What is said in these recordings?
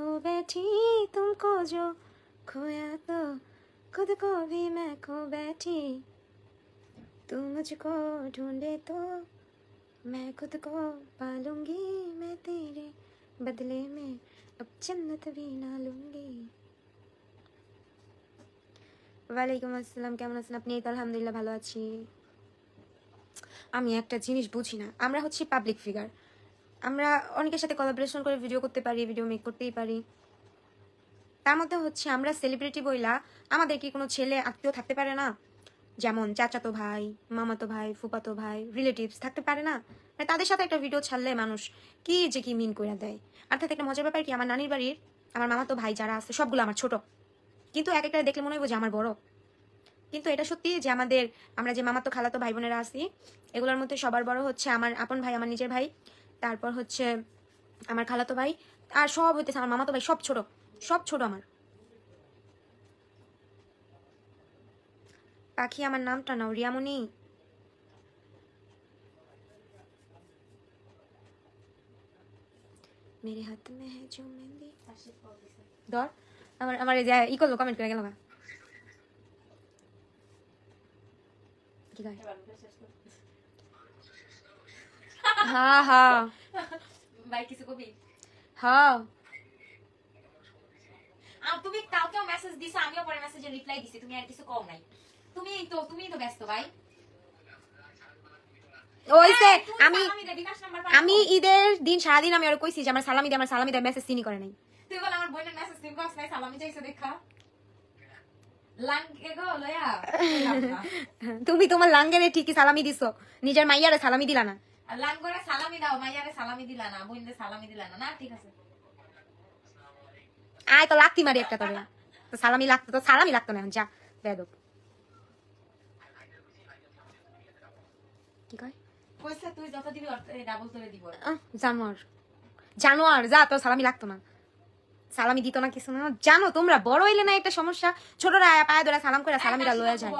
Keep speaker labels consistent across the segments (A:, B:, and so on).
A: हो बैठी तुमको जो खोया तो खुद को भी मैं खो बैठी तू मुझको ढूंढे तो मैं खुद को पालूंगी मैं तेरे बदले में अब जन्नत भी ना लूंगी। ওয়ালাইকুম আসসালাম, কেমন আছেন আপনি? এই তো আলহামদুলিল্লাহ ভালো আছি। আমি একটা জিনিস বুঝি না, আমরা হচ্ছি পাবলিক ফিগার, আমরা অনেকের সাথে কোলাবোরেশন করে ভিডিও করতে পারি, ভিডিও মেক করতেই পারি, তার মধ্যে হচ্ছে আমরা সেলিব্রিটি বইলা আমাদের কি কোনো ছেলে আত্মীয় থাকতে পারে না? যেমন চাচাতো ভাই, মামাতো ভাই, ফুপাতো ভাই, রিলেটিভস থাকতে পারে না? মানে তাদের সাথে একটা ভিডিও ছাড়লে মানুষ কি যে কি মিন করে দেয়। অর্থাৎ একটা মজার ব্যাপার কি, আমার নানির বাড়ির আমার মামাতো ভাই যারা আছে সবগুলো আমার ছোট, কিন্তু এক একটা দেখলে মনে হইব যে আমার বড়। কিন্তু এটা সত্যি যে আমরা যে মামাতো খালাতো ভাই বোনেরা আছি এগুলোর মধ্যে সবার বড় হচ্ছে আমার আপন ভাই, আমার নিজের ভাই, তারপর হচ্ছে আমার খালাতো ভাই, আর সব হইতেছে আমার মামাতো ভাই, সব ছোট আমার। পাখি আমার নামটা নাও, রিয়ামণি। মেরে হাত মে হ্যায় জো মেহেন্দি ধর আমার এই যে ই করলো, কমেন্ট করে গেল। কি গায়? হ্যাঁ হ্যাঁ
B: ভাই কিছু কবি?
A: হ্যাঁ
B: তুমি কাউকেও মেসেজ দিছো, আমিও পরে মেসেজে রিপ্লাই দিছি, তুমি আর কিছু কও নাই। তুমি তো ব্যস্ত ভাই।
A: ওইছে আমি ঈদের দিন সারাদিন আমি আর কইছি যে আমার সালামি দে মেসেজ সিনি করে নাই।
B: তুই বল আমার বোনের মেসেজ সিন করছ নাই, সালামি চাইছো দেখা লাঙ্গে গো লয়া।
A: তুমি তোমার লাঙ্গেরে ঠিকই সালামি দিছো, নিজের মাইয়ারে সালামি দিলা না।
B: লাঙ্গরে সালামি দাও, মাইয়ারে সালামি দিলা না, বোনরে সালামি দিলা না। না ঠিক আছে,
A: আয় তো লাত্তি মারি একটা, তবে তো সালামি লাগতো না এখন, যা বেদব। কি কয়?
B: কইছে তুই যত দিবি ডাবল তোরে দিব।
A: জানোয়ার যা, তো সালামি লাগতো না, সালামি দিত না কিছু না। জানো তোমরা বড় হইলে না একটা সমস্যা, ছোটরা পায়ে ধরে সালাম করে সালামিটা লয়ে যায়।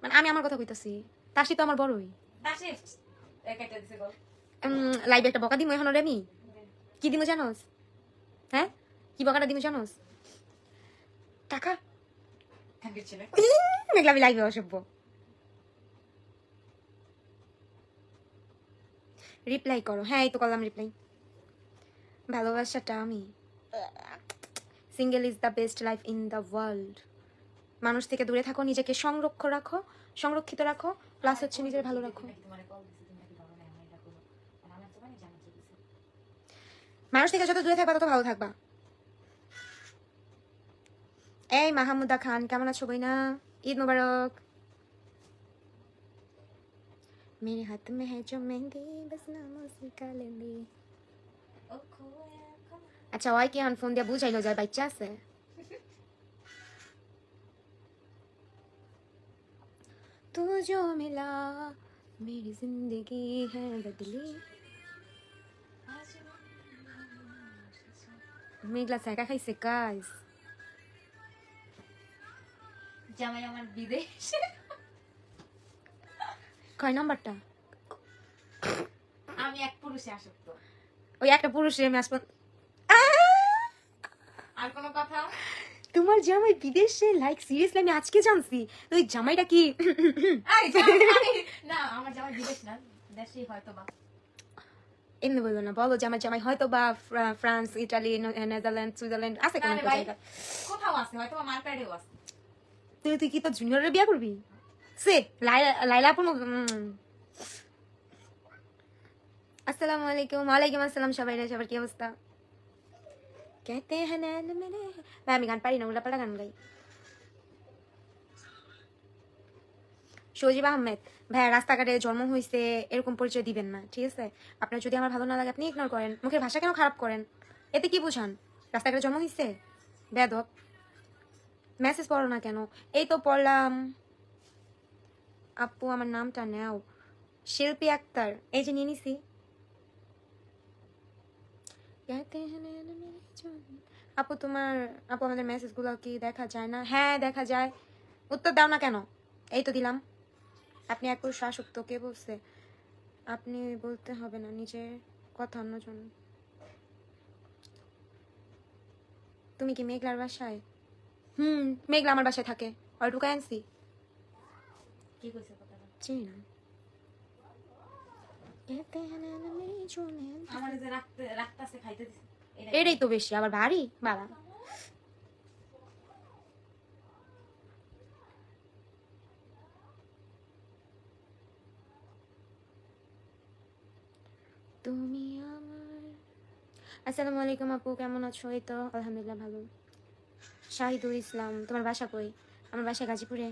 A: মানে আমি আমার কথা কইতাছি, তাসি তো আমার বড়ই।
B: তাসি একটা দিছে গো
A: লাইভে একটা বকা দিমু এখন ওরে আমি। কি দিমু জানোস? হ্যাঁ কি বকাটা দিমু জানোস? টাকা
B: থ্যাঙ্ক ইউ ছেলে।
A: দেখলাম আমি লাইভে অসভ্য। রিপ্লাই করো। হ্যাঁ এই তো করলাম রিপ্লাই। ভালোবাসাটা আমি single is the best life in the world. মানুষ থেকে দূরে থাকো, নিজেকে সংরক্ষিত রাখো, প্লাস হচ্ছে নিজের ভালো রাখো। মানুষ থেকে যত দূরে থাকবা তত ভালো থাকবা। এই মাহমুদা খান কেমন আছো বইনা? ঈদ মোবারক। मेरे हाथ में है जो मेहंदी बस नाम उसका लेंदी। আচ্ছা ওই কি ফোন দিয়া বুঝাইলো যায় বাচ্চা আছে? तू जो मिला मेरी जिंदगी है बदली। মেঘলা একা খাইছে গাইস।
B: জামাই আমার বিদেশ।
A: কয় নাম্বারটা?
B: আমি এক পুরুষে আসক্ত।
A: ওই একটা পুরুষের আমি আসব।
B: আর কোনো কথা?
A: তোমার জামাই বিদেশে? লাইক সিরিয়াসলি আমি আজকে জানছি। ওই জামাইটা কি?
B: না আমার জামাই বিদেশ না, দেশেই হয়তো বা।
A: এমনি বলবো না, বলো যে আমার জামাই হয়তো বা ফ্রান্স, ইটালি, নেদারল্যান্ড, সুইজারল্যান্ড আছে কোনো একটা জায়গা।
B: কোথাও আছে, হয়তো মার্কেটেও আছে।
A: তুই কি তো জুনিয়রের বিয়ে করবি? সে লাইলা আপু। আসসালামু আলাইকুম। ওয়ালাইকুম আসসালাম সবার কি অবস্থা? कहते हैं नैन मेरे। ভাই আমি গান পারি না, উল্টাপাল্টা গান গাই। সজীব আহমেদ ভাইয়া, রাস্তাঘাটে জন্ম হয়েছে এরকম পরিচয় দিবেন না, ঠিক আছে? আপনার যদি আমার ভালো না লাগে আপনি ইগনোর করেন, মুখের ভাষা কেন খারাপ করেন? এতে কি বুঝান? রাস্তাঘাটে জন্ম হয়েছে বেদব। মেসেজ পড়ো না কেন? এই তো পড়লাম। আপু আমার নামটা নাও। শিল্পী আক্তার, এই যে নিয়ে নিছি। আপু আমাদের মেসেজ গুলো কি দেখা যায় না? হ্যাঁ দেখা যায়, উত্তর দাও না কেন? এই তো দিলাম। আপনি এক পুরুষ আসক্ত, কে বলছে? আপনি বলতে হবে না, নিজের কথা অন্যজন। তুমি কি মেঘলার বাসায়? মেঘলা আমার বাসায় থাকে, আর ঢুকায় আনছি।
B: কি কইছে কথাটা?
A: চিনি না।
B: আমার যে রাখতাছে খাইতে দিছে
A: এটাই তো বেশি, আবার ভারী বাবা। তুমি আমার। আসসালামু আলাইকুম আপু, কেমন আছো? এই তো আলহামদুলিল্লাহ ভালো। শাহিদুল ইসলাম, তোমার বাসা কই? আমার বাসা গাজীপুরে।